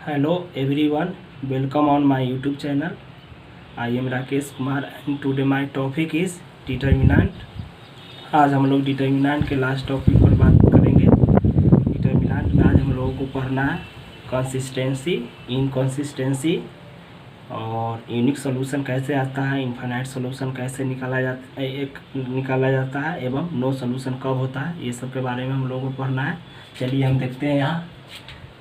Hello everyone, welcome on my YouTube channel. I am Rakesh Kumar and today my topic is determinant. आज हम लोग determinant के last topic पर बात करेंगे। डिटर्मिनेंट में आज हम लोगों को पढ़ना है कंसिस्टेंसी, इनकंसिस्टेंसी और यूनिक सॉल्यूशन कैसे आता है, इनफाइनाइट सॉल्यूशन कैसे निकाला जाता है एवं नो सॉल्यूशन कब होता है, ये सब के बारे में हम लोगों को पढ़ना है। चलिए हम देखते हैं यहाँ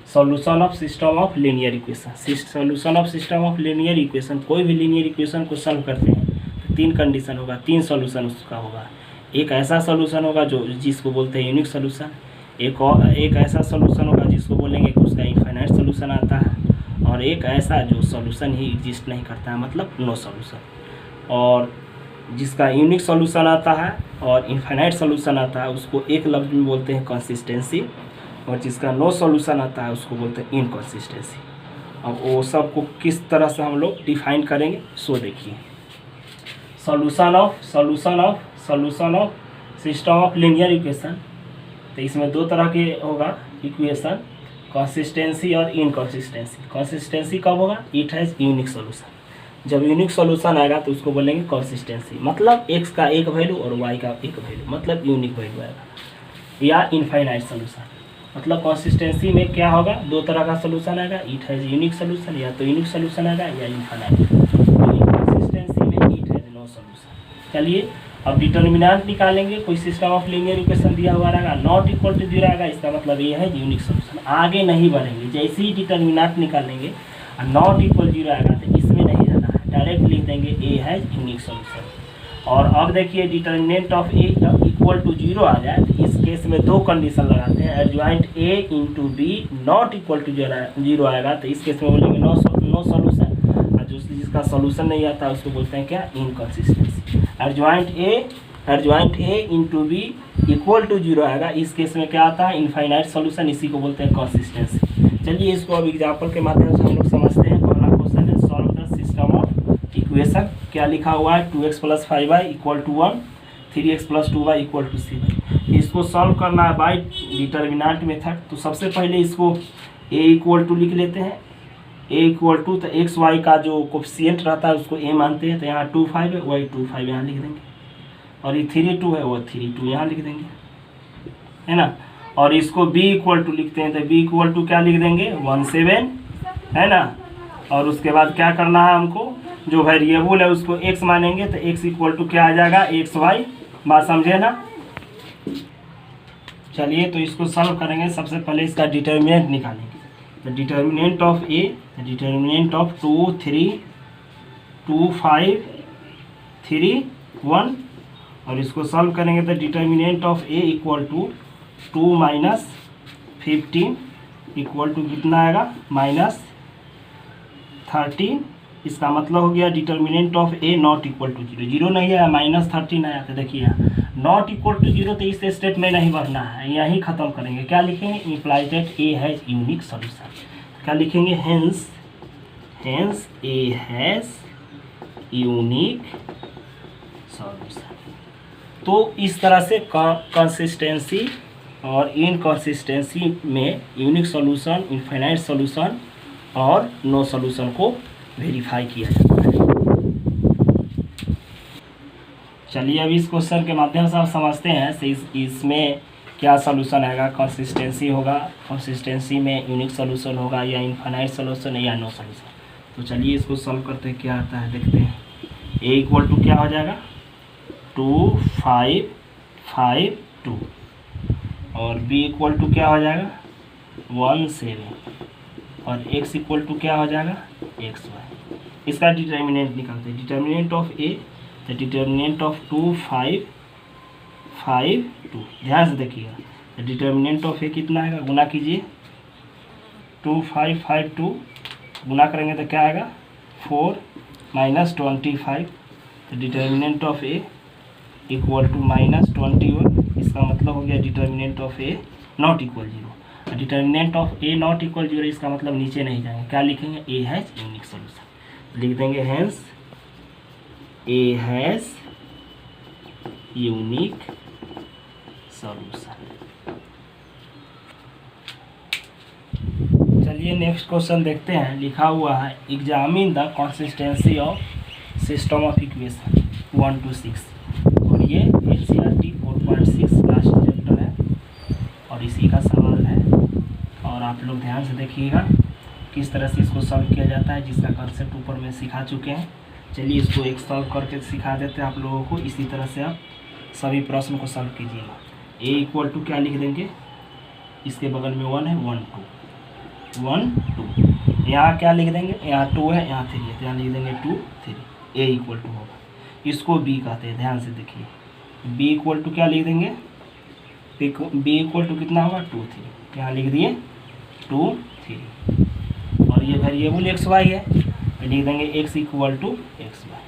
solution of system of linear equation. Solution of system of linear equation, कोई भी लीनियर इक्वेशन को सॉल्व करते हैं तो तीन कंडीशन होगा, तीन सॉल्यूशन उसका होगा। एक ऐसा सॉल्यूशन होगा जो जिसको बोलते हैं यूनिक सॉल्यूशन, एक ऐसा सॉल्यूशन होगा जिसको बोलेंगे कि उसका इनफाइनाइट सॉल्यूशन आता है, और एक ऐसा जो सॉल्यूशन ही एग्जिस्ट नहीं करता है, मतलब नो सॉल्यूशन। और जिसका यूनिक सॉल्यूशन आता है और इनफाइनाइट सॉल्यूशन आता है उसको एक लफ्ज़ में बोलते हैं कंसिस्टेंसी, और जिसका नो सॉल्यूशन आता है उसको बोलते हैं इनकंसिस्टेंसी। अब वो सब को किस तरह से हम लोग डिफाइन करेंगे सो देखिए। Solution of system of linear equation, तो इसमें दो तरह के होगा इक्वेशन, कंसिस्टेंसी और इनकंसिस्टेंसी। कंसिस्टेंसी कब होगा? It has unique solution. जब यूनिक सॉल्यूशन आएगा तो उसको बोलेंगे कंसिस्टेंसी, मतलब एक्स का एक वैल्यू और वाई का एक वैल्यू, मतलब यूनिक वैल्यू आएगा। या इनफाइनाइट सॉल्यूशन, मतलब कंसिस्टेंसी में क्या होगा, दो तरह का सॉल्यूशन आएगा, इट हैज़ यूनिक सॉल्यूशन, या तो यूनिक सॉल्यूशन आएगा या इनफाइनाइट। कंसिस्टेंसी में इट हैज़ नो सॉल्यूशन। चलिए अब डिटर्मिनेंट निकालेंगे। कोई सिस्टम ऑफ लीनियर इक्वेशन दिया हुआ रहेगा, नॉट इक्वल टू 0 आएगा, इसका मतलब ये है यूनिक सॉल्यूशन। आगे नहीं बढ़ेंगे, जैसे ही डिटर्मिनेंट निकालेंगे और नॉट इक्वल 0 आएगा तो इसमें नहीं रहना है, डायरेक्ट लिख देंगे ए हैज़ यूनिक सॉल्यूशन। और अब देखिए determinant of A equal to 0 आ जाए तो इस केस में दो कंडीशन लगाते हैं, adjoint A into B not equal to 0 आएगा तो इस केस में बोलेंगे नो सॉल्यूशन, और जिसका सॉल्यूशन नहीं आता उसको बोलते हैं क्या, inconsistency. Adjoint A into B equal to 0 आएगा, इस केस में क्या आता है, इनफाइनाइट सॉल्यूशन, इसी को बोलते हैं कंसिस्टेंसी। चलिए इसको अब एग्जाम्पल के माध्यम से हम लोग समझते हैं। पहला क्वेश्चन है solve the system of equation. क्या लिखा हुआ है, 2x + 5y equal to 1, 3x + 2y equal to 7। इसको सॉल्व करना है बाय डिटर्मिनेंट मेथड। तो सबसे पहले इसको a इक्वल टू लिख लेते हैं। a इक्वल टू तो एक्स वाई का जो कोफिशिएंट रहता है उसको a मानते हैं, तो यहाँ 2 5 है, वही 2 5 यहाँ लिख देंगे, और ये 3 2 है, वो 3 2 यहाँ लिख देंगे, है ना। और इसको b इक्वल टू लिखते हैं, तो b इक्वल टू क्या लिख देंगे, 1 7, है ना। और उसके बाद क्या करना है, हमको जो वेरिएबल है उसको x मानेंगे, तो x इक्वल टू क्या आ जाएगा, एक्स वाई। बात समझे ना। चलिए तो इसको सॉल्व करेंगे। सबसे पहले इसका डिटर्मिनेंट निकालेंगे। तो determinant of A, determinant of 2 3 2 5 3 1, और इसको सॉल्व करेंगे तो determinant of A equal to 2 - 15 equal to कितना आएगा, -13। इसका मतलब हो गया determinant of A not equal to 0, 0 नहीं आया, -13 आया। तो देखिए नॉट इक्वल टू 0, तो इस स्टेप में नहीं बढ़ना है, यहीं ख़त्म करेंगे। क्या लिखेंगे, implies that A has unique solution. क्या लिखेंगे, hence A has unique solution. तो इस तरह से कंसिस्टेंसी और इनकंसिस्टेंसी में यूनिक सॉल्यूशन, इनफाइनाइट सॉल्यूशन और नो सॉल्यूशन को वेरीफाई किया जाता है। चलिए अभी इस क्वेश्चन के माध्यम से हम समझते हैं इसमें क्या सॉल्यूशन आएगा। कंसिस्टेंसी होगा, कंसिस्टेंसी में यूनिक सॉल्यूशन होगा, या इनफाइनाइट सॉल्यूशन या नो सॉल्यूशन। तो चलिए इसको सॉल्व करते हैं, क्या आता है देखते हैं। a इक्वल टू क्या हो जाएगा, 2 5 5 2, और b इक्वल टू क्या हो जाएगा, 1 7, और x इक्वल टू क्या हो जाएगा, एक्स वाई। इसका डिटर्मिनेंट निकालते हैं। डिटर्मिनेंट ऑफ ए, तो डिटर्मिनेंट ऑफ 2 5 5 2, ध्यान से देखिएगा। तो डिटर्मिनेंट ऑफ ए कितना आएगा, गुना कीजिए, 2 5 5 2 गुना करेंगे तो क्या आएगा, 4 - 25। तो determinant of A equal to -21। इसका मतलब हो गया determinant of A not equal 0। Determinant of A not equal 0, इसका मतलब नीचे नहीं जाएंगे, क्या लिखेंगे, ए हैज़ यूनिक सॉल्यूशन। लिख देंगे hence A has unique solution. चलिए नेक्स्ट क्वेश्चन देखते हैं। लिखा हुआ है examine the consistency of system of equation 1 to 6, और ये NCERT 4.6 लास्ट चैप्टर है और इसी का सवाल है। और आप लोग ध्यान से देखिएगा किस तरह से इसको सॉल्व किया जाता है, जिसका कंसेप्ट ऊपर में सिखा चुके हैं। चलिए इसको एक सॉल्व करके सिखा देते हैं आप लोगों को। इसी तरह से आप सभी प्रश्न को सॉल्व कीजिएगा। ए इक्वल टू क्या लिख देंगे, इसके बगल में 1 है, 1 2 यहाँ क्या लिख देंगे, यहाँ 2 है, यहाँ 3 है, तो यहाँ लिख देंगे 2 3। ए इक्वल टू होगा, इसको बी कहते हैं। ध्यान से देखिए, बी इक्वल टू क्या लिख देंगे, बी इक्वल टू कितना होगा 2 3, यहाँ लिख दिए 2 3। और ये वेरिएबल एक्स वाई है, तो लिख देंगे X equal to X Y.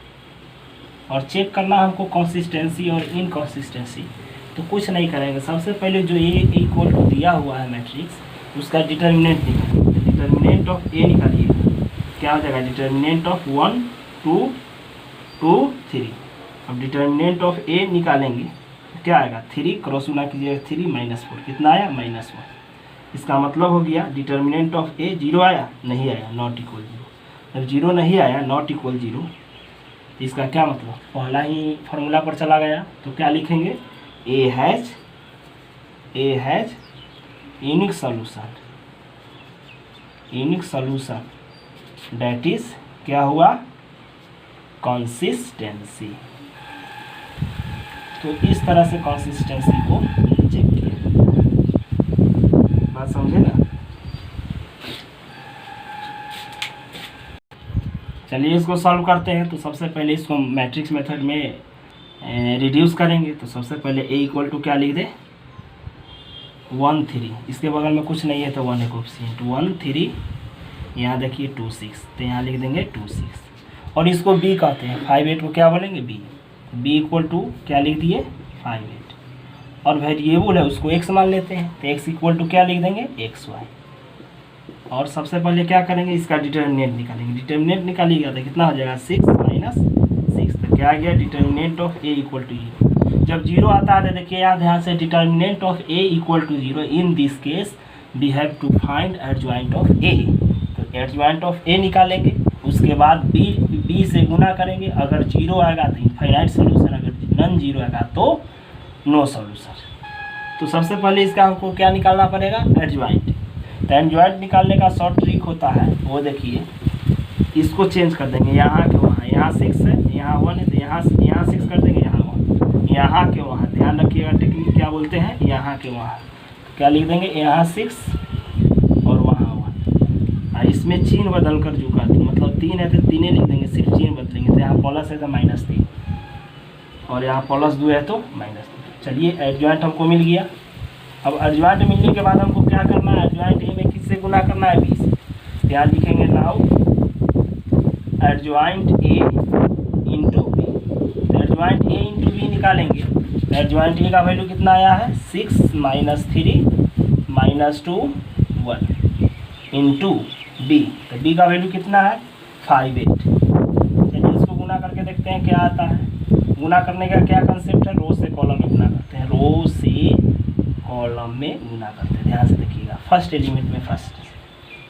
और चेक करना हमको कंसिस्टेंसी और इनकंसिस्टेंसी, तो कुछ नहीं करेंगे। सबसे पहले जो ए इक्वल टू दिया हुआ है मैट्रिक्स, उसका डिटर्मिनेंट निकालिए। डिटर्मिनेंट ऑफ ए निकालिए, क्या हो जाएगा, डिटर्मिनेंट ऑफ 1 2 2 3। अब डिटर्मिनेंट ऑफ ए निकालेंगे तो क्या आएगा, 3 क्रॉस गुना कीजिएगा, 3 -4 कितना आया, -1। इसका मतलब हो गया डिटर्मिनेंट ऑफ ए 0 आया, नहीं आया, नॉट इक्वल 0। जब 0 नहीं आया, नॉट इक्वल 0, तो इसका क्या मतलब, पहला ही फार्मूला पर चला गया। तो क्या लिखेंगे, A has unique solution that is क्या हुआ, कंसिस्टेंसी। तो इस तरह से कंसिस्टेंसी को चेक किया, बात समझे ना। चलिए इसको सॉल्व करते हैं। तो सबसे पहले इसको मैट्रिक्स मेथड में रिड्यूस करेंगे। तो सबसे पहले ए इक्वल टू क्या लिख दे, 1 3, इसके बगल में कुछ नहीं है तो 1 है कोएफिशिएंट, 1 3, यहाँ देखिए 2 6, तो यहाँ लिख देंगे 2 6। और इसको बी कहते हैं, 5 8 को क्या बोलेंगे, बी इक्वल टू क्या लिख दिए 5 8। और वेरिएबल है उसको एक्स मान लेते हैं, तो एक्स इक्वल टू क्या लिख देंगे, एक्स वाई। और सबसे पहले क्या करेंगे, इसका डिटर्मिनेंट निकालेंगे। डिटर्मिनेंट निकालिएगा तो कितना हो जाएगा, 6 - 6। तो क्या आ गया, determinant of A equal to 0। जब 0 आता है तो देखिए यहाँ ध्यान से, determinant of A equal to 0, in this case we have to find adjoint of A. तो एडजॉइंट ऑफ ए निकालेंगे, उसके बाद बी से गुना करेंगे। अगर 0 आएगा तो इनफाइनाइट सोल्यूशन, अगर नन 0 आएगा तो नो सोल्यूशन। तो सबसे पहले इसका हमको क्या निकालना पड़ेगा, एडजॉइंट। तो एडजॉइंट निकालने का शॉर्ट ट्रिक होता है, वो देखिए, इसको चेंज कर देंगे, यहाँ के वहाँ, यहाँ 6 है, यहाँ 1 है, तो यहाँ 6 कर देंगे, यहाँ 1, यहाँ के वहाँ। ध्यान रखिएगा टेक्निक क्या बोलते हैं, यहाँ के वहाँ। क्या लिख देंगे, यहाँ 6 और वहाँ 1। और इसमें चिन्ह बदल कर जो कर, मतलब 3 है तो 3 लिख देंगे, सिर्फ चिन्ह बदलेंगे। तो यहाँ प्लस है तो -3, और यहाँ +2 है तो -2। चलिए एडजॉइंट हमको मिल गया। अब एडजॉइंट मिलने के बाद हमको क्या करना है, एडजॉइंट ए में किससे गुना करना है, 20 से। यहाँ लिखेंगे now adjoint A into B. तो एडजॉइंट ए इंटू बी निकालेंगे। एडजॉइंट ए का वैल्यू कितना आया है, 6 - 3 - 2 1 इंटू बी। तो बी का वैल्यू कितना है, 5 8। चलिए इसको गुना करके देखते हैं क्या आता है। गुना करने का क्या कंसेप्ट है, रो से कॉलम में गुना करते हैं, रो से कॉलम में गुना करते हैं। ध्यान से देखिएगा, फर्स्ट एलिमेंट में फर्स्ट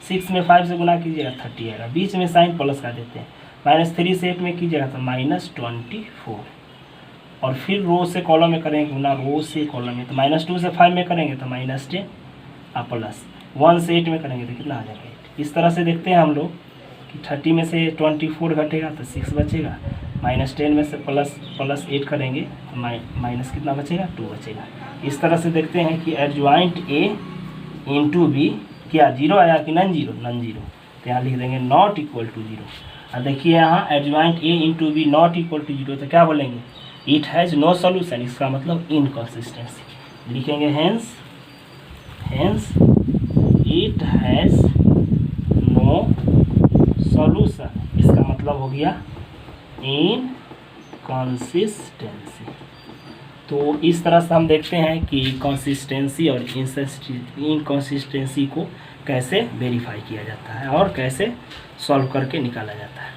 6 में 5 से गुना कीजिएगा 30 आएगा, बीच में साइन प्लस का देते हैं। -3 से 8 में कीजिएगा तो -24। और फिर रो से कॉलम में करेंगे गुना, रो से कॉलम में, तो -2 से 5 में करेंगे तो -10, और प्लस 1 से 8 में करेंगे तो कितना आ जाएगा 8। इस तरह से देखते हैं हम लोग कि 30 में से 24 घटेगा तो 6 बचेगा, -10 में से प्लस 8 करेंगे तो माइनस कितना बचेगा, 2 बचेगा। इस तरह से देखते हैं कि एडजॉइंट ए इंटू बी क्या 0 आया कि नन 0, नन 0। तो यहाँ लिख देंगे नॉट इक्वल टू 0। और देखिए यहाँ adjoint A into B not equal to 0, तो क्या बोलेंगे, इट हैज़ नो सोल्यूशन। इसका मतलब इनकंसिस्टेंसी लिखेंगे, hence it has no solution. इसका मतलब हो गया इनकंसिस्टेंसी। तो इस तरह से हम देखते हैं कि कंसिस्टेंसी और इनकंसिस्टेंसी को कैसे वेरीफाई किया जाता है और कैसे सॉल्व करके निकाला जाता है।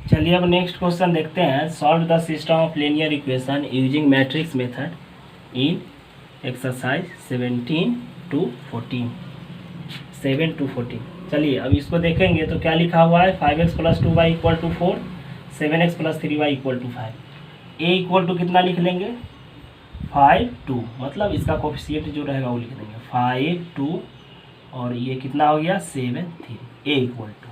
चलिए अब नेक्स्ट क्वेश्चन देखते हैं। Solve the system of linear equation using matrix method in exercise 17 to 14, 7 to 14। चलिए अब इसको देखेंगे तो क्या लिखा हुआ है, 5x + 2y = 4, 7x + 3y = 5। A equal to कितना लिख लेंगे, 5 2, मतलब इसका कोफिशिएंट जो रहेगा वो लिख देंगे 5 2, और ये कितना हो गया 7 3। ए इक्वल टू,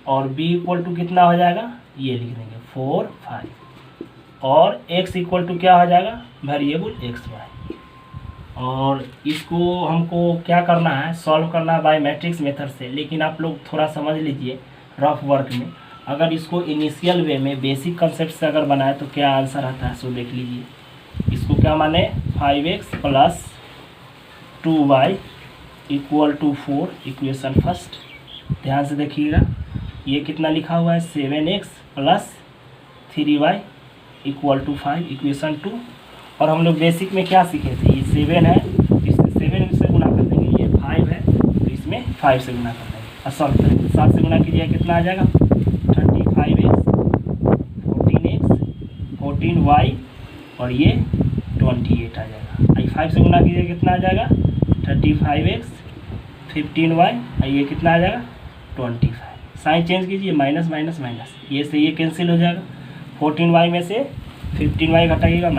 और बी इक्वल टू कितना हो जाएगा, ये लिख देंगे 4 5, और x इक्वल टू क्या हो जाएगा, वेरिएबल एक्स वाई। और इसको हमको क्या करना है, सॉल्व करना है बाय मैट्रिक्स मेथड से। लेकिन आप लोग थोड़ा समझ लीजिए रफ वर्क में, अगर इसको इनिशियल वे में बेसिक कंसेप्ट से अगर बनाए तो क्या आंसर आता है, सो देख लीजिए। इसको क्या माने, 5x + 2y = 4, इक्वेशन फर्स्ट। ध्यान से देखिएगा, ये कितना लिखा हुआ है, 7x + 3y = 5, इक्वेशन 2। और हम लोग बेसिक में क्या सीखे थे, ये 7 है, इससे 7 से गुना कर देंगे, ये 5 है तो इसमें 5 से गुना कर देंगे और सॉल्व करेंगे। 7 से गुना कीजिए कितना आ जाएगा, 35x, 14x, 14y, और ये 28 आ जाएगा। और 5 से गुना कीजिए कितना आ जाएगा, 35x, 15y, और ये कितना आ जाएगा 25। साइन चेंज कीजिए, माइनस माइनस माइनस, ये से ये कैंसिल हो जाएगा। 14y में से 15y घटाइएगा -y,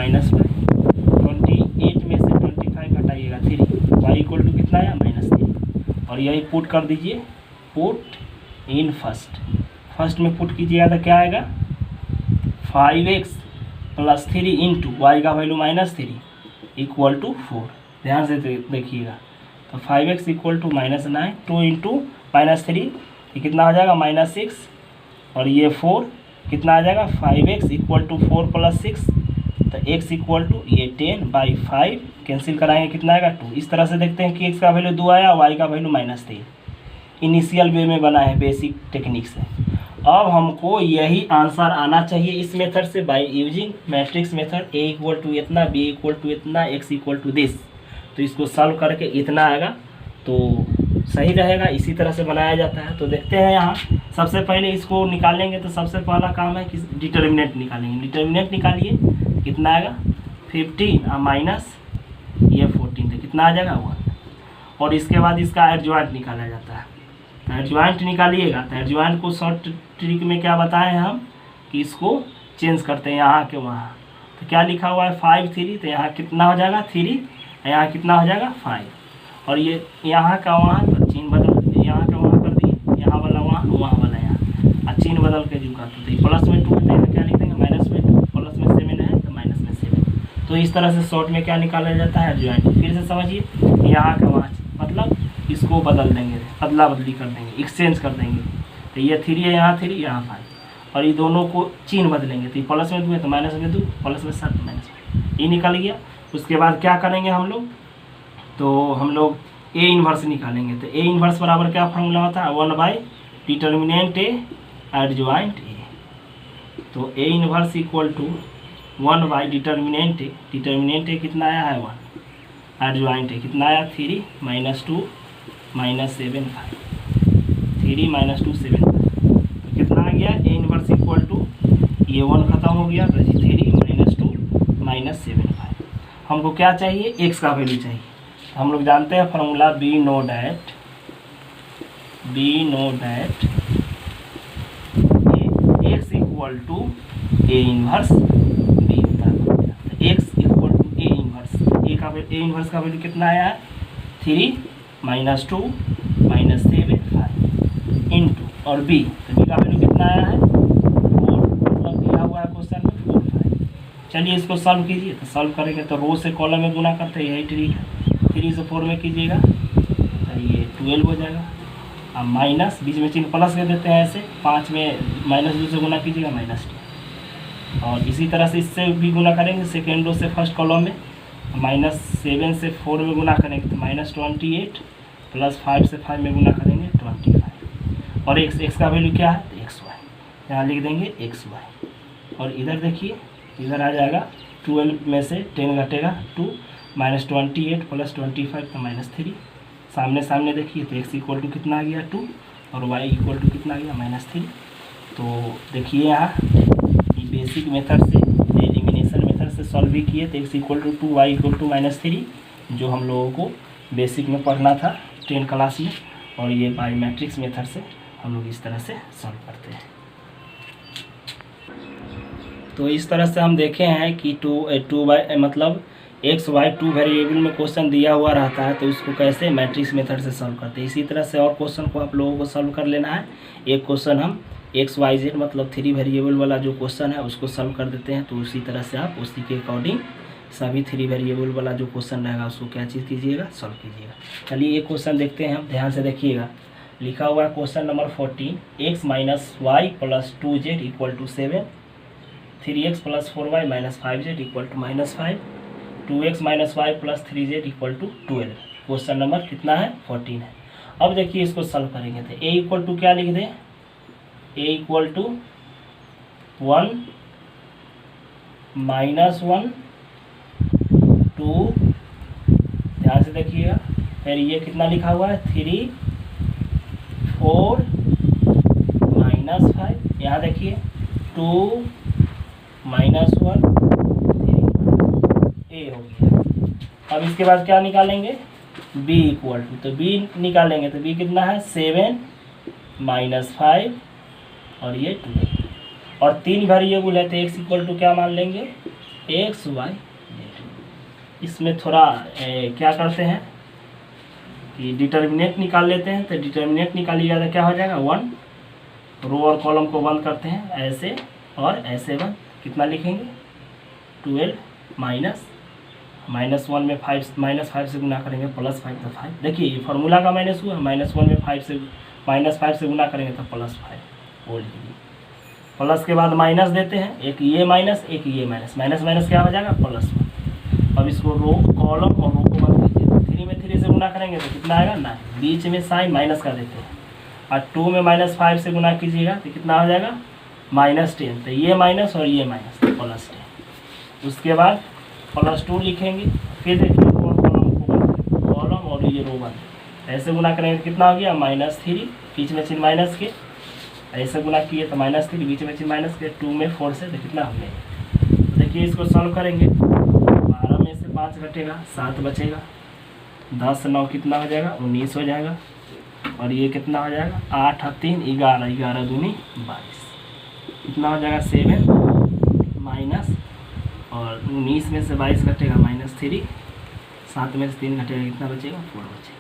28 में से 25 घटाइएगा 3, y = कितना आया -3। और यही पुट कर दीजिए, पुट इन फर्स्ट में पुट कीजिएगा तो क्या आएगा, 5x + 3 इंटू y का वैल्यू -3 = 4। ध्यान से देखिएगा, तो 5x = -9, 2 इंटू -3 ये कितना हो जाएगा -6, और ये 4 कितना आ जाएगा, 5x = 4 + 6, तो x = ये 10/5, कैंसिल कराएंगे कितना आएगा 2। इस तरह से देखते हैं कि x का वैल्यू 2 आया, y का वैल्यू -3। इनिशियल वे में बना है बेसिक टेक्निक से। अब हमको यही आंसर आना चाहिए इस मेथड से, by using matrix method. a = इतना, b = इतना, x = दिस। तो इसको सॉल्व करके इतना आएगा तो सही रहेगा। इसी तरह से बनाया जाता है। तो देखते हैं यहाँ, सबसे पहले इसको निकालेंगे तो सबसे पहला काम है कि डिटर्मिनेंट निकालेंगे। डिटर्मिनेंट निकालिए, कितना आएगा 15 और माइनस ये 14, तो कितना आ जाएगा 1। और इसके बाद इसका एडजॉइंट निकाला जाता है। एडजॉइंट निकालिएगा तो एडजॉइंट को शॉर्ट ट्रिक में क्या बताए हैं हम, कि इसको चेंज करते हैं यहाँ के वहाँ। तो क्या लिखा हुआ है 5 3, तो यहाँ कितना हो जाएगा 3, यहाँ कितना हो जाएगा 5। और ये यहाँ का वहाँ, तो चिन्ह बदल, यहाँ का वहाँ कर दिए, यहाँ वाला वहाँ, वहाँ वाला यहाँ, और चिन्ह बदल के जो करते थे, प्लस में 2 है तो यहाँ क्या लिख देंगे -2, प्लस में 7 है तो माइनस में 7। तो इस तरह से शॉर्ट में क्या निकाला जाता है, एडजॉइंट। फिर से समझिए, यहाँ का वहाँ, मतलब इसको बदल देंगे, अदला बदली कर देंगे, एक्सचेंज कर देंगे। तो ये 3 है, यहाँ 3, यहाँ 5, और ये दोनों को चिन्ह बदलेंगे। तो प्लस में 2 है तो माइनस में 2, प्लस में 7 माइनस में, ये निकल गया। उसके बाद क्या करेंगे हम लोग, तो हम लोग ए इन्वर्स निकालेंगे। तो ए इन्वर्स बराबर क्या फॉर्मूला होता है, 1 / डिटर्मिनेंट ए एडजॉइंट ए। तो A inverse = 1 / determinant A. Determinant ए कितना आया है 1, एडजॉइंट ए कितना आया 3 - 2 - 7 5, 3 - 2 7 5। तो कितना आ गया, ए इन्वर्स = ये 1 खत्म हो गया, तो 3 - 2 - 7 5। हमको क्या चाहिए, एक्स का वैल्यू चाहिए। हम लोग जानते हैं formula, we know that X = A inverse B होता है। X = A inverse, A inverse का वैल्यू कितना आया है 3 - 2 - 7 5 इंटू, और बी, तो बी का वैल्यू कितना आया है 4, मतलब दिया हुआ है क्वेश्चन में 4 5। चलिए इसको सॉल्व कीजिए। तो सॉल्व करेंगे तो रो से कॉलम में गुना करते हैं, यही ट्रिक है। 3 से 4 में कीजिएगा तो ये 12 हो जाएगा। अब माइनस, बीच में चिन्ह प्लस कर देते हैं ऐसे, 5 में -2 से गुना कीजिएगा -2। और इसी तरह से इससे भी गुना करेंगे, सेकेंड रो से फर्स्ट कॉलम में, -7 से 4 में गुना करेंगे तो -28, प्लस 5 से 5 में गुना करेंगे 25। और एक्स का वैल्यू क्या है, तो XY, यहाँ लिख देंगे XY। और इधर देखिए, इधर आ जाएगा 12 में से 10 घटेगा 2, -28 प्लस 25 तो -3। सामने सामने देखिए तो x = कितना आ गया 2, और y = कितना आ गया -3। तो देखिए यहाँ बेसिक मेथड से, एलिमिनेशन मेथड से सॉल्व भी किए तो x = 2, y = -3, जो हम लोगों को बेसिक में पढ़ना था 10 क्लास में, और ये बाई मैट्रिक्स मेथड से हम लोग इस तरह से सॉल्व करते हैं। तो इस तरह से हम देखे हैं कि टू बाई मतलब एक्स वाई 2 वेरिएबल में क्वेश्चन दिया हुआ रहता है, तो उसको कैसे मैट्रिक्स मेथड से सॉल्व करते हैं। इसी तरह से और क्वेश्चन को आप लोगों को सॉल्व कर लेना है। एक क्वेश्चन हम एक्स वाई जेड मतलब 3 वेरिएबल वाला जो क्वेश्चन है उसको सॉल्व कर देते हैं, तो उसी तरह से आप उसी के अकॉर्डिंग सभी 3 वेरिएबल वाला जो क्वेश्चन रहेगा उसको क्या चीज़ कीजिएगा, सॉल्व कीजिएगा। चलिए एक क्वेश्चन देखते हैं हम, ध्यान से देखिएगा। लिखा हुआ है question number 14, X minus Y plus 2z equal to 7, 3x plus 4y minus 5z equal to -5, 2x minus Y plus 3z equal to 12। Question number कितना है, 14 है। अब देखिए इसको सॉल्व करेंगे तो a इक्वल टू क्या लिख दें, a इक्वल टू 1 -1 2, ध्यान से देखिएगा। फिर ये कितना लिखा हुआ है, 3 4 -5, यहाँ देखिए 2 -1 3, a हो गया। अब इसके बाद क्या निकालेंगे, b इक्वल टू, तो b निकालेंगे तो b कितना है 7 -5 और ये 2, और 3 वेरिएबल है तो x इक्वल टू क्या मान लेंगे, x y। इसमें थोड़ा क्या करते हैं कि डिटर्मिनेंट निकाल लेते हैं, तो डिटर्मिनेंट निकालिएगा तो क्या हो जाएगा 1, रो और कॉलम को बंद करते हैं ऐसे और ऐसे बंद, कितना लिखेंगे 12 -1 में 5 -5 से गुना करेंगे +5 तो 5। देखिए ये फार्मूला का माइनस हुआ, -1 में 5 से -5 से गुना करेंगे तो +5 वो लिखिए। प्लस के बाद माइनस देते हैं, एक ये माइनस एक ये माइनस, माइनस माइनस क्या हो जाएगा +1। अब इसको रो कॉलम और रो को बंद कीजिए, 3 में 3 से गुना करेंगे तो कितना आएगा 9, बीच में साइन माइनस का देते हैं, और 2 में -5 से गुना कीजिएगा तो कितना हो जाएगा -10, तो ये माइनस और ये माइनस तो +10। उसके बाद +2 लिखेंगे, फिर देखिए रो और कॉलम को बंद, कॉलम और ये रो बंद, ऐसे गुना करेंगे तो कितना हो गया -3, बीच में चिन्ह माइनस के, ऐसे गुना किए तो -3, बीच में चिन्ह माइनस के, 2 में 4 से तो कितना हो गया। तो देखिए इसको सॉल्व करेंगे, 12 में से 5 घटेगा 7 बचेगा, 10 9 कितना हो जाएगा 19 हो जाएगा, और ये कितना हो जाएगा 8 और 3 11, 11 दूनी 22, कितना हो जाएगा 7 माइनस, और 19 में से 22 घटेगा -3, 7 में से 3 घटेगा कितना बचेगा 4 बचेगा।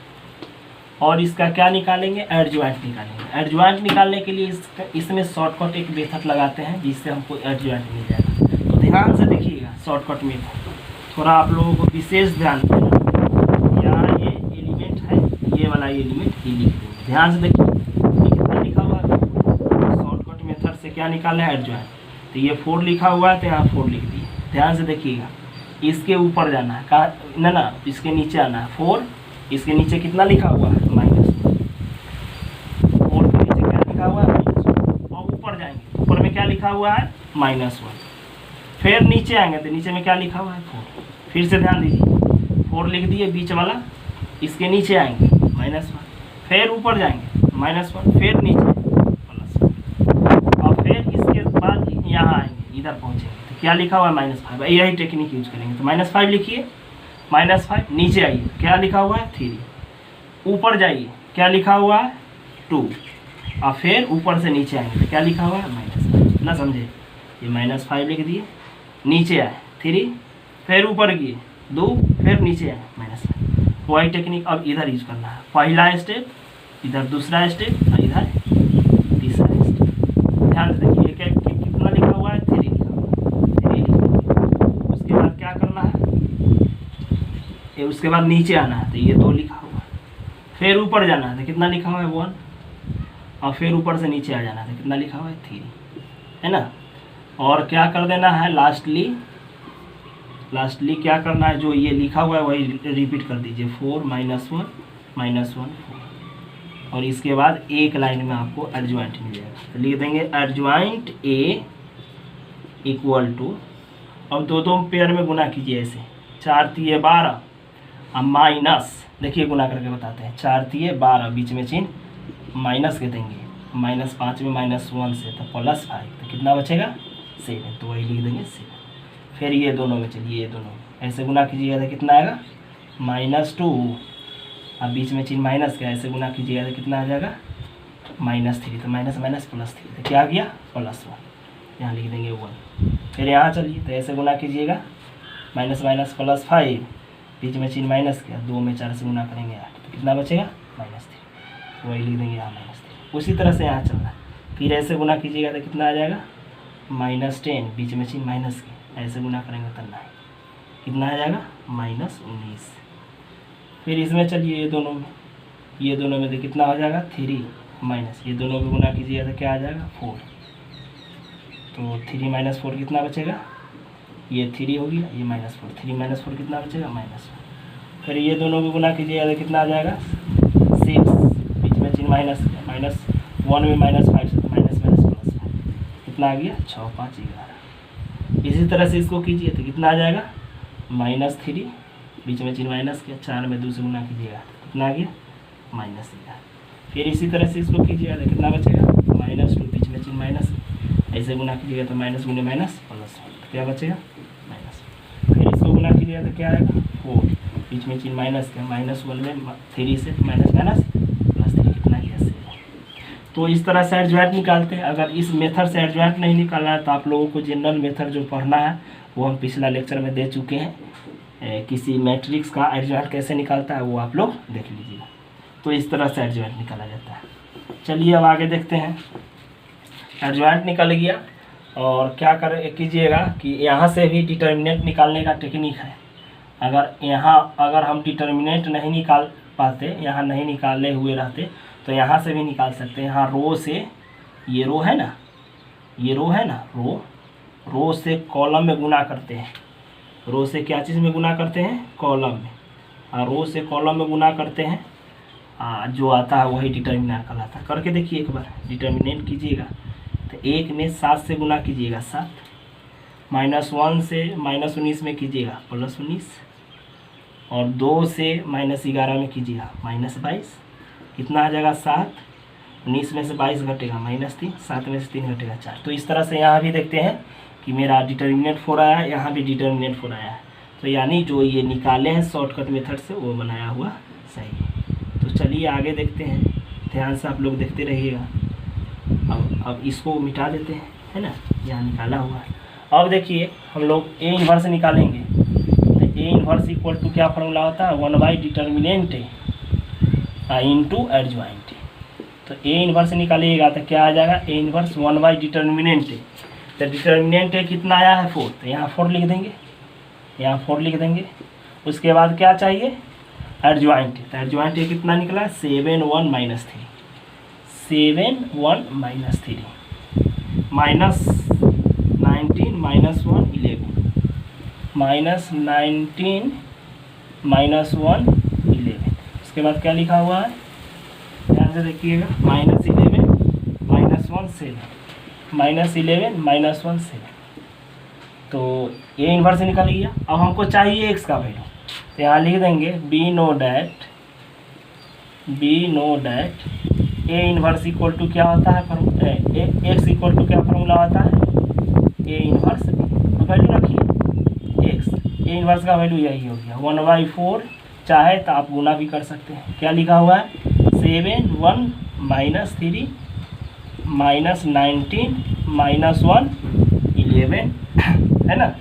और इसका क्या निकालेंगे, एडजॉइंट निकालेंगे। एडजॉइंट निकालने के लिए इसमें शॉर्टकट एक मेथड लगाते हैं जिससे हमको एडजॉइंट मिल जाएगा। तो ध्यान से देखिएगा शॉर्टकट मेथड, थोड़ा आप लोगों को विशेष ध्यान देना। यहाँ ये एलिमेंट है, ये वाला एलिमेंट ही लिख देंगे, ध्यान से देखिए कितना लिखा हुआ है। शॉर्टकट मेथड से क्या निकालना है, एडजॉइंट। तो ये 4 लिखा हुआ है तो यहाँ 4 लिख दिए, ध्यान से देखिएगा। इसके ऊपर जाना है, कहाँ ना इसके नीचे आना है 4, इसके नीचे कितना लिखा हुआ है -4 के नीचे क्या लिखा हुआ है -1, और ऊपर जाएंगे, ऊपर में क्या लिखा हुआ है -1, फिर नीचे आएंगे तो नीचे में क्या लिखा हुआ है 4, फिर से ध्यान दीजिए 4 लिख दिए बीच वाला, इसके नीचे आएंगे -1, फिर ऊपर जाएंगे -1, फिर नीचे +1, और फिर इसके बाद यहाँ आएंगे, इधर पहुँचेंगे तो क्या लिखा हुआ है -5। यही टेक्निक यूज करेंगे, तो -5 लिखिए, -5 नीचे आइए क्या लिखा हुआ है 3, ऊपर जाइए क्या लिखा हुआ है 2, और फिर ऊपर से नीचे आएंगे तो क्या लिखा हुआ है -5 ना, समझे। ये -5 लिख दिए, नीचे आए 3, फिर ऊपर किए 2, फिर नीचे आए -5। वही टेक्निक अब इधर यूज करना है, पहला स्टेप इधर, दूसरा स्टेप और इधर तीसरा स्टेप। ध्यान से देखिए कितना लिखा हुआ है 3 लिखा हुआ है, 3 लिखा हुआ है। उसके बाद क्या करना है, उसके बाद नीचे आना है तो ये 2 लिखा हुआ है, फिर ऊपर जाना है तो कितना लिखा हुआ है 1, और फिर ऊपर से नीचे आ जाना है तो कितना लिखा हुआ है 3, है ना। और क्या कर देना है, लास्टली क्या करना है, जो ये लिखा हुआ है वही रिपीट कर दीजिए, 4 -1 4, और इसके बाद एक लाइन में आपको एडजॉइंट मिल जाएगा। तो लिख देंगे एडजॉइंट A इक्वल टू, अब दो पेयर में गुना कीजिए ऐसे, 4 3 12, अब माइनस, देखिए गुना करके बताते हैं, 4 3 12, बीच में चिन्ह माइनस के देंगे, -5 में -1 से तो +5, तो कितना बचेगा 7, तो वही लिख देंगे 7। फिर ये दोनों में चलिए, ये दोनों ऐसे गुना कीजिएगा तो कितना आएगा -2 अब बीच में चिन्ह माइनस का, ऐसे गुना कीजिएगा तो कितना आ जाएगा -3। तो माइनस माइनस प्लस 3, तो क्या आ गया +1। यहाँ लिख देंगे 1। फिर यहाँ चलिए तो ऐसे गुना कीजिएगा, माइनस माइनस +5, बीच में चिन्ह माइनस का, 2 में 4 से गुना करेंगे 8, तो कितना बचेगा -3। वही लिख देंगे यहाँ -3। उसी तरह से यहाँ चल रहा है, फिर ऐसे गुना कीजिएगा तो कितना आ जाएगा -10, बीच में चिन्ह माइनस के, ऐसे गुना करेंगे तो 9, कितना आ जाएगा -19। फिर इसमें चलिए ये दोनों में तो कितना हो जाएगा 3 माइनस, ये दोनों को गुना कीजिएगा तो क्या आ जाएगा 4। तो 3 - 4 कितना बचेगा, ये 3 हो गया, ये -4, 3 - 4 कितना बचेगा -1। फिर ये दोनों को गुना कीजिएगा तो कितना आ जाएगा 6, बीच में चिन्ह माइनस -1 में -5 से तो माइनस प्लस कितना आ गया 6 5 11। इसी तरह से इसको कीजिए तो कितना आ जाएगा -3, बीच में चिन्ह माइनस के, 4 में 2 से गुना कीजिएगा कितना आ गया -11। फिर इसी तरह से इसको कीजिएगा तो कितना बचेगा -2, बीच में चिन्ह माइनस, ऐसे गुना कीजिएगा तो माइनस गुने माइनस प्लस, तो क्या बचेगा माइनस। फिर इसको गुना कीजिएगा तो क्या आएगा 4, बीच में चिन्ह माइनस का, -1 में 3 से माइनस माइनस प्लस 3 कितना गया 7। तो इस तरह से एडजॉइंट निकालते हैं। अगर इस मेथड से एडजॉइंट नहीं निकालना है तो आप लोगों को जनरल मेथड जो पढ़ना है वो हम पिछला लेक्चर में दे चुके हैं। किसी मैट्रिक्स का एडजॉइंट कैसे निकालता है वो आप लोग देख लीजिएगा। तो इस तरह से एडजॉइंट निकाला जाता है। चलिए अब आगे देखते हैं। एडजॉइंट निकल गया और क्या कीजिएगा कि यहाँ से भी डिटर्मिनेंट निकालने का टेक्निक है। अगर हम डिटर्मिनेंट नहीं निकाल पाते, यहाँ नहीं निकाले हुए रहते तो यहाँ से भी निकाल सकते हैं। यहाँ रो से, ये रो है ना, रो से कॉलम में गुना करते हैं। रो से क्या चीज़ में गुना करते हैं, कॉलम में। और रो से कॉलम में गुना करते हैं, जो आता है वही डिटर्मिनेंट कहलाता है। करके देखिए एक बार, डिटर्मिनेंट कीजिएगा तो 1 में 7 से गुना कीजिएगा 7, -1 से -19 में कीजिएगा +19, और 2 से -11 में कीजिएगा -22, कितना आ जाएगा 7, 19 में से 22 घटेगा -3, 7 में से 3 घटेगा 4। तो इस तरह से यहाँ भी देखते हैं कि मेरा डिटर्मिनेंट 4 आया है, यहाँ भी डिटर्मिनेंट 4 आया है। तो यानी जो ये निकाले हैं शॉर्टकट मेथड से वो बनाया हुआ सही है। तो चलिए आगे देखते हैं, ध्यान से आप लोग देखते रहिएगा। अब इसको मिटा देते हैं, है ना, यहाँ निकाला हुआ है। अब देखिए हम लोग ए इन्वर्स निकालेंगे तो ए इन्वर्स इक्वल टू क्या फॉर्मूला होता है, 1 डिटर्मिनेंट इंटू एडजॉइंट। तो ए इन्वर्स निकालिएगा तो क्या आ जाएगा, ए इन्वर्स 1 डिटर्मिनेंट। तो डिटर्मिनेंट कितना आया है 4, तो यहाँ 4 लिख देंगे, यहाँ 4 लिख देंगे। उसके बाद क्या चाहिए एडजॉइंट। तो एडजॉइंट कितना निकला 7 1 -3, 7 1 -3, -19 -1 11, -19 -1 11। उसके बाद क्या लिखा हुआ है, ध्यान से देखिएगा, -11 -1 7, -11 -1 7। तो ये इन्वर्स निकल गया। अब हमको चाहिए x का वैल्यू, तो यहाँ लिख देंगे we know that A inverse equal to क्या होता है, x इक्वल टू क्या फॉर्मूला होता है, ए इन्वर्स, तो वैल्यू रखिए x, ए इन्वर्स का वैल्यू यही हो गया 1/4। चाहे तो आप गुना भी कर सकते हैं। क्या लिखा हुआ है 7 1 -3 -19 -1 11, है ना।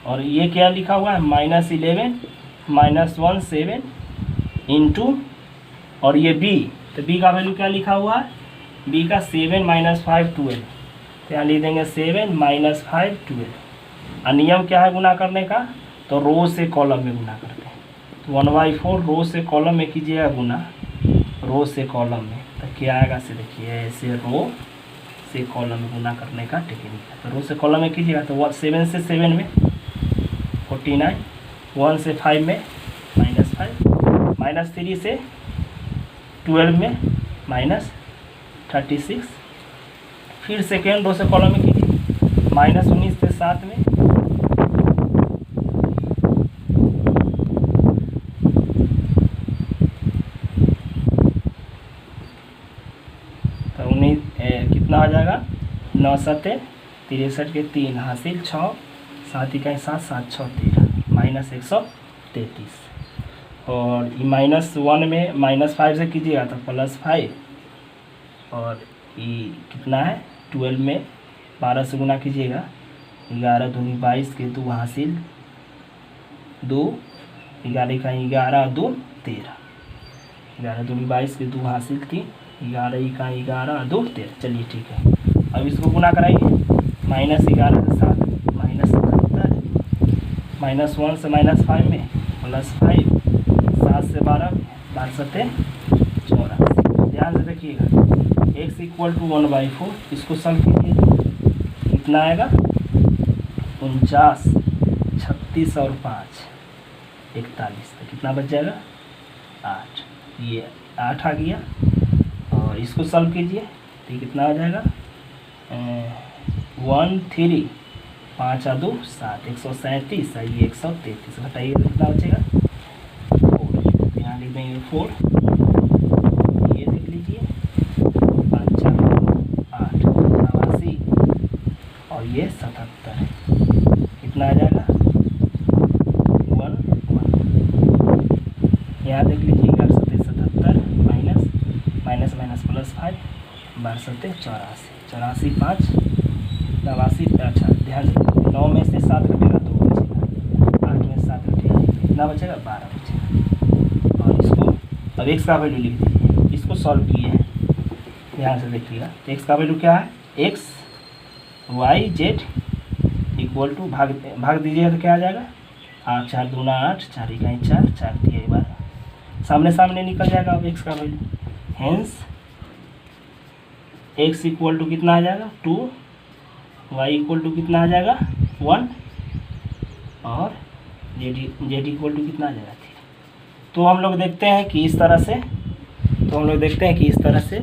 और ये क्या लिखा हुआ है -11 -1 7 इंटू, और ये b, तो b का वैल्यू क्या लिखा हुआ है, b का 7 - 5 12। तो यहाँ लिख देंगे 7 - 5 12। और नियम क्या है गुना करने का, तो रो से कॉलम में गुना करते हैं। तो 1/4 रो से कॉलम में कीजिएगा गुना, रो से कॉलम में, तो क्या आएगा से देखिए, ऐसे रो से कॉलम में गुना करने का टेक्निक है। तो रो से कॉलम में कीजिएगा तो 7 से 7 में 49, 1 से 5 में -5, -3 से 12 में -36। फिर सेकेंड रो से कॉलम में कीजिए, -19 से 7 में, तो 19 कितना आ जाएगा 9 7 63 के 3 हासिल 6, 7 1 7 7 6 13 -133 और -1 में -5 से कीजिएगा तो +5, और ये कितना है 12 में 12 से गुना कीजिएगा, 11 दूनी 22 के 2 हासिल 2, 11 का 11 2 13, 11 दूनी 22 के 2 हासिल 3, 11 का 11 2 13। चलिए ठीक है, अब इसको गुना कराइए। -11 से 7 -77, -1 से -5 में +5, 7 से 12 में 12 7 84। ध्यान से देखिएगा, x = 1/4, इसको सम कीजिए कितना आएगा 49, 36 और 5 41, तो कितना बच जाएगा 8। ये 8 आ गया, और इसको सॉल्व कीजिए तो कितना हो जाएगा 13, 5 और 2 7, 137, ये 133, घटाइए तो कितना बचेगा 4। यहाँ लिख देंगे 4, ये देख लीजिए 5 4 8 89, और ये 77, कितना आ जाएगा 1 1। यहाँ देख लीजिए 77 माइनस +5, 12 7 84, 84 5 89। अच्छा ध्यान से 9 में से 7 घटेगा तो बचेगा, 8 में से 7 घटेगा कितना बचेगा 12 बचेगा। और इसको अब x का वैल्यू लिख दीजिए, इसको सॉल्व किए हैं, ध्यान से देखिएगा। x का वैल्यू क्या है, x y z = भाग दीजिएगा तो क्या आ जाएगा 8 4 दूना 8, 4 इकाई 4, 4 3 12, सामने सामने निकल जाएगा अब x का वैल्यू। हेंस x = कितना आ जाएगा 2, y = कितना आ जाएगा 1, और z = कितना आ जाएगा 3। तो हम लोग देखते हैं कि इस तरह से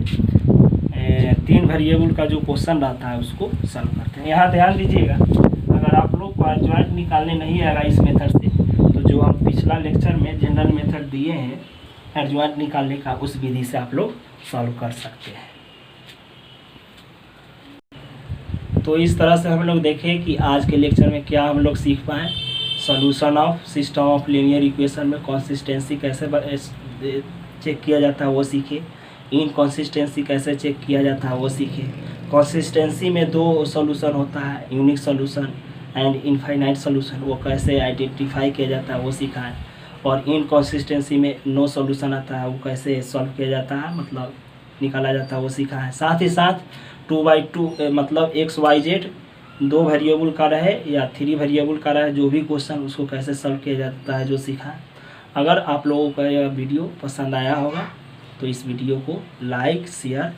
3 वेरिएबल का जो क्वेश्चन रहता है उसको सॉल्व करते हैं। यहाँ ध्यान दीजिएगा, अगर आप लोग को एडजॉइंट निकालने नहीं आएगा इस मेथड से, तो जो हम पिछला लेक्चर में जनरल मेथड दिए हैं एडजॉइंट निकालने का, उस विधि से आप लोग सॉल्व कर सकते हैं। तो इस तरह से हम लोग देखें कि आज के लेक्चर में क्या हम लोग सीख पाए। Solution of system of linear equation में कंसिस्टेंसी कैसे चेक किया जाता है वो सीखे, इनकंसिस्टेंसी कैसे चेक किया जाता है वो सीखे। कंसिस्टेंसी में 2 सॉल्यूशन होता है, unique solution and infinite solution, वो कैसे आइडेंटिफाई किया जाता है वो सीखा है। और इनकंसिस्टेंसी में नो सॉल्यूशन आता है, वो कैसे सॉल्व किया जाता है, मतलब निकाला जाता है, वो सीखा है। साथ ही साथ 2/2 मतलब x y z 2 वेरिएबल का रहे या 3 वेरिएबल का रहे, जो भी क्वेश्चन उसको कैसे सॉल्व किया जाता है जो सीखा है। अगर आप लोगों का यह वीडियो पसंद आया होगा तो इस वीडियो को लाइक शेयर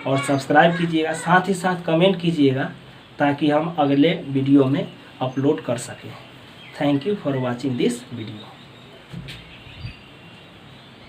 और सब्सक्राइब कीजिएगा, साथ ही साथ कमेंट कीजिएगा ताकि हम अगले वीडियो में अपलोड कर सकें। Thank you for watching this video.